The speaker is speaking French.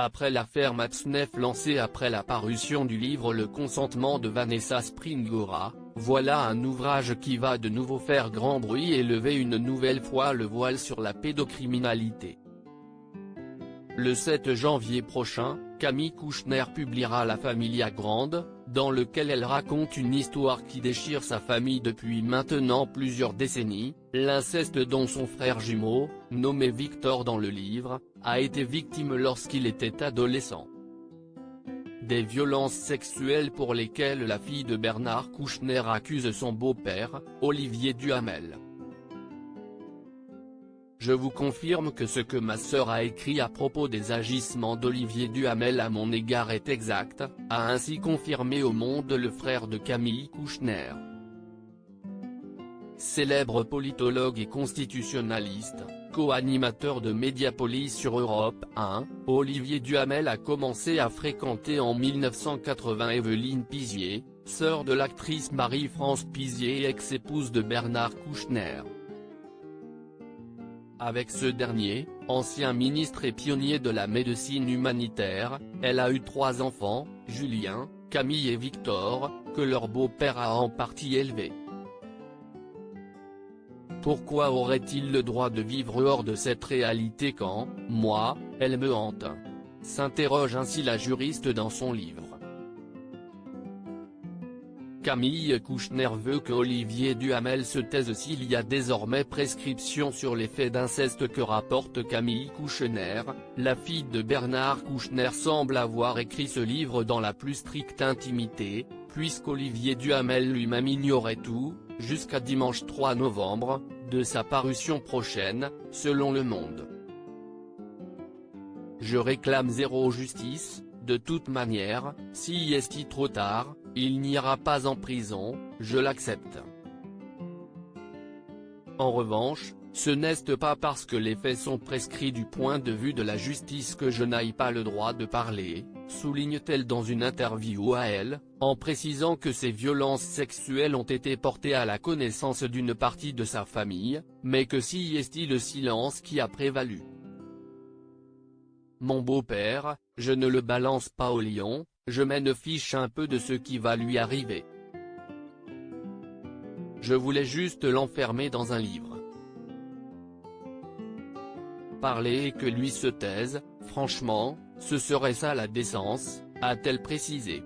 Après l'affaire Matzneff lancée après la parution du livre Le consentement de Vanessa Springora, voilà un ouvrage qui va de nouveau faire grand bruit et lever une nouvelle fois le voile sur la pédocriminalité. Le 7 janvier prochain, Camille Kouchner publiera La Familia Grande, dans lequel elle raconte une histoire qui déchire sa famille depuis maintenant plusieurs décennies, l'inceste dont son frère jumeau, nommé Victor dans le livre, a été victime lorsqu'il était adolescent. Des violences sexuelles pour lesquelles la fille de Bernard Kouchner accuse son beau-père, Olivier Duhamel. Je vous confirme que ce que ma sœur a écrit à propos des agissements d'Olivier Duhamel à mon égard est exact, a ainsi confirmé au Monde le frère de Camille Kouchner. Célèbre politologue et constitutionnaliste, co-animateur de Mediapolis sur Europe 1, Olivier Duhamel a commencé à fréquenter en 1980 Evelyne Pizier, sœur de l'actrice Marie-France Pizier et ex-épouse de Bernard Kouchner. Avec ce dernier, ancien ministre et pionnier de la médecine humanitaire, elle a eu 3 enfants, Julien, Camille et Victor, que leur beau-père a en partie élevés. Pourquoi aurait-il le droit de vivre hors de cette réalité quand, moi, elle me hante ? S'interroge ainsi la juriste dans son livre. Camille Kouchner veut que Olivier Duhamel se taise s'il y a désormais prescription sur les faits d'inceste que rapporte Camille Kouchner. La fille de Bernard Kouchner semble avoir écrit ce livre dans la plus stricte intimité, puisqu'Olivier Duhamel lui-même ignorait tout, jusqu'à dimanche 3 novembre, de sa parution prochaine, selon Le Monde. Je réclame zéro justice, de toute manière, si est trop tard, il n'ira pas en prison, je l'accepte. En revanche, ce n'est pas parce que les faits sont prescrits du point de vue de la justice que je n'aille pas le droit de parler, souligne-t-elle dans une interview à Elle, en précisant que ces violences sexuelles ont été portées à la connaissance d'une partie de sa famille, mais que si est le silence qui a prévalu. Mon beau-père, je ne le balance pas au lion, je m'en fiche un peu de ce qui va lui arriver. Je voulais juste l'enfermer dans un livre. Parler et que lui se taise, franchement, ce serait ça la décence, a-t-elle précisé.